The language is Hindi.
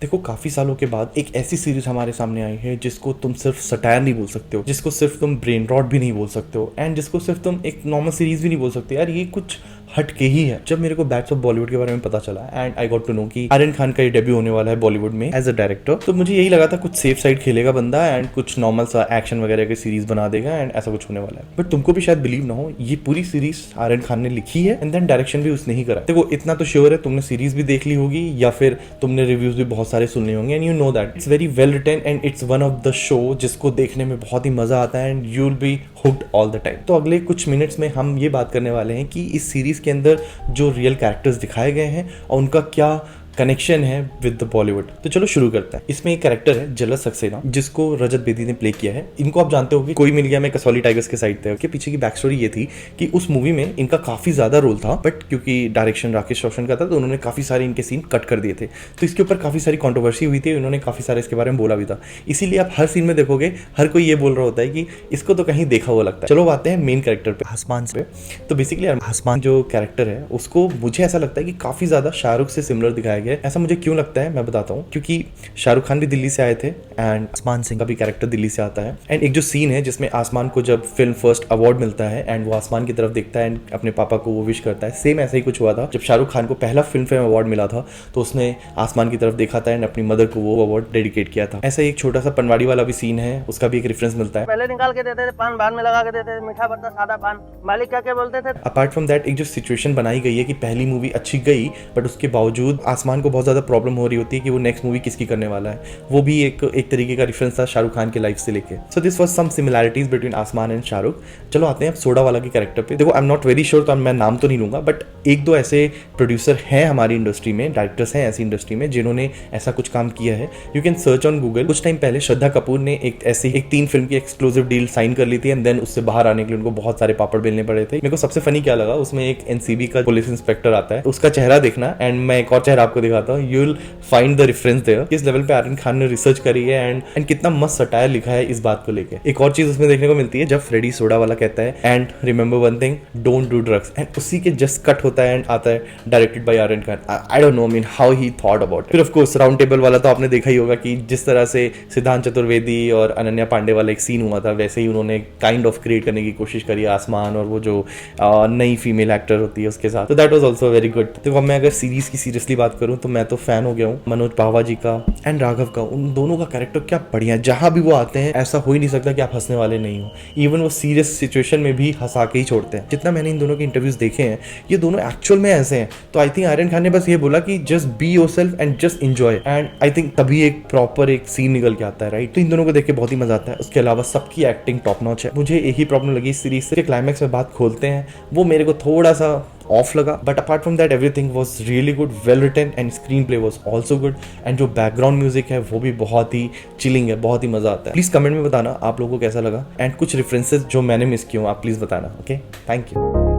देखो काफी सालों के बाद एक ऐसी सीरीज हमारे सामने आई है जिसको तुम सिर्फ सटायर नहीं बोल सकते हो, जिसको सिर्फ तुम ब्रेन रॉट भी नहीं बोल सकते हो, एंड जिसको सिर्फ तुम एक नॉर्मल सीरीज भी नहीं बोल सकते। यार ये कुछ हट के ही है। जब मेरे को बैट्स ऑफ बॉलीवुड के बारे में पता चला and I got to know कि आर्यन खान का ये डेब्यू होने वाला है बॉलीवुड में एज अ डायरेक्टर, तो मुझे यही लगा था कुछ सेफ साइड खेलेगा बंदा एंड कुछ नॉर्मल सा एक्शन वगैरह की सीरीज बना देगा एंड ऐसा कुछ होने वाला है। बट तुमको भी शायद बिलीव ना हो, ये पूरी सीरीज आर्यन खान ने लिखी है एंड देन डायरेक्शन भी उसने ही करा। देखो इतना तो श्योर है, तुमने सीरीज भी देख ली होगी या फिर तुमने रिव्यूज भी बहुत सारे सुनने होंगे and you know that it's very well written and it's one of the show जिसको देखने में बहुत ही मजा आता है and you will be hooked all the time. तो अगले कुछ मिनट्स में हम ये बात करने वाले हैं कि इस सीरीज के अंदर जो रियल कैरेक्टर्स दिखाए गए हैं और उनका क्या कनेक्शन है विद द बॉलीवुड। तो चलो शुरू करते हैं। इसमें एक कैरेक्टर है जलस सक्सेना जिसको रजत बेदी ने प्ले किया है। इनको आप जानते हो कि कोई मिल गया मैं कसौली टाइगर्स के साइड थे। पीछे की बैक स्टोरी ये थी कि उस मूवी में इनका काफी ज्यादा रोल था, बट क्योंकि डायरेक्शन राकेश रोशन का था तो उन्होंने काफी सारे इनके सीन कट कर दिए थे। तो इसके ऊपर काफी सारी कॉन्ट्रोवर्सी हुई थी, उन्होंने काफी सारे इसके बारे में बोला भी था। इसीलिए आप हर सीन में देखोगे हर कोई ये बोल रहा होता है कि इसको तो कहीं देखा हुआ लगता है। चलो आते हैं मेन कैरेक्टर पे, आसमान पे। तो बेसिकली आसमान जो कैरेक्टर है उसको मुझे ऐसा लगता है कि काफी ज्यादा शाहरुख से सिमिलर दिखाया गया है। ऐसा मुझे क्यों लगता है मैं बताता हूँ, क्योंकि शाहरुख खान भी दिल्ली से आए थे एंड आसमान सिंह का भी कैरेक्टर दिल्ली से आता है। एंड एक जो सीन है जिसमें आसमान को जब फिल्म फर्स्ट अवार्ड मिलता है एंड वो आसमान की तरफ देखता है एंड अपने पापा को वो विश करता है, सेम ऐसा ही कुछ हुआ था जब शाहरुख खान को पहला फिल्म फेयर अवार्ड मिला था तो उसने आसमान की तरफ देखा था एंड अपनी मदर को वो अवार्ड डेडिकेट किया था। ऐसा एक छोटा सा पनवाड़ी वाला भी सीन है, उसका भी एक रेफरेंस मिलता है। पहले निकाल के देते थे, पान बाद में लगा के देते थे, मीठा पत्ता सादा पान, मालिक क्या बोलते थे। अपार्ट फ्रॉम दैट एक जो सिचुएशन बनाई गई है कि पहली मूवी अच्छी गई बट उसके बावजूद आसमान को बहुत ज्यादा प्रॉब्लम हो रही होती है कि वो नेक्स्ट मूवी किसकी करने वाला है, वो भी एक तरीके का रेफरेंस था शाहरुख खान की लाइफ से लेके। So this was some similarities between Aasmaan and Shahrukh. चलो आते हैं अब सोडा वाला के कैरेक्टर पे। देखो I am not very sure, तो मैं नाम तो नहीं लूंगा, बट एक दो ऐसे प्रोड्यूसर हैं हमारी इंडस्ट्री में, डायरेक्टर्स हैं ऐसी इंडस्ट्री में जिन्होंने ऐसा कुछ काम किया है। You can search on Google. कुछ टाइम पहले श्रद्धा कपूर ने एक 3 फिल्म की एक्सक्लूसिव डील साइन कर ली थी एंड देन उससे बाहर आने के लिए उनको बहुत सारे पापड़ बेलने पड़े थे। मेरे को सबसे फनी क्या लगा, उसमें एक एनसीबी का पुलिस इंस्पेक्टर आता है, उसका चेहरा देखना एंड मैं एक और चेहरा आपको दिखाता हूँ, you will find the reference there. किस लेवल पे आर्यन खान ने रिसर्च करी है एंड कितना मस्त सटायर लिखा है इस बात को लेके। एक और चीज उसमें देखने को मिलती है जब फ्रेडी सोडा वाला कहता है and remember one thing, don't do drugs, and उसी के जस्ट कट होता है एंड आता है directed by Aryan Khan. I don't know mean how he thought about it. फिर ऑफ कोर्स राउंड टेबल वाला तो आपने देखा ही होगा कि जिस तरह से सिद्धांत चतुर्वेदी और अनन्या पांडे वाला एक सीन हुआ था वैसे ही उन्होंने काइंड ऑफ क्रिएट करने की कोशिश करी आसमान और वो जो नई फीमेल एक्टर होती है उसके साथ। तो that was also very good. तो अब मैं अगर सीरीज की सीरियसली बात करूं तो मैं तो फैन हो गया हूं मनोज बावा जी का एंड राघव का। उन दोनों का कैरेक्टर क्या बढ़िया है, जहां भी वो आते हैं ऐसा हो ही नहीं सकता कि आप हंसने वाले नहीं हो। इवन वो सीरियस सिचुएशन में भी हंसा के ही छोड़ते हैं। जितना मैंने इन दोनों के इंटरव्यूज देखे हैं ये दोनों एक्चुअल में ऐसे हैं। तो आई थिंक आर्यन खान ने बस ये बोला कि just be yourself and just enjoy, and I think तभी एक प्रॉपर एक सीन निकल के आता है, राइट। तो इन दोनों को देख के बहुत ही मजा आता है। उसके अलावा सबकी एक्टिंग टॉप नॉच है। मुझे एक ही प्रॉब्लम लगी इस सीरीज से, क्लाइमैक्स में बात खोलते हैं वो मेरे को थोड़ा सा ऑफ लगा, but apart from that everything was really good, well written and screenplay was also good and जो बैकग्राउंड म्यूजिक है वो भी बहुत ही चिलिंग है, बहुत ही मजा आता है। प्लीज कमेंट में बताना आप लोगों को कैसा लगा एंड कुछ रेफरेंसेस जो मैंने मिस किए हो आप प्लीज बताना। Okay, thank you.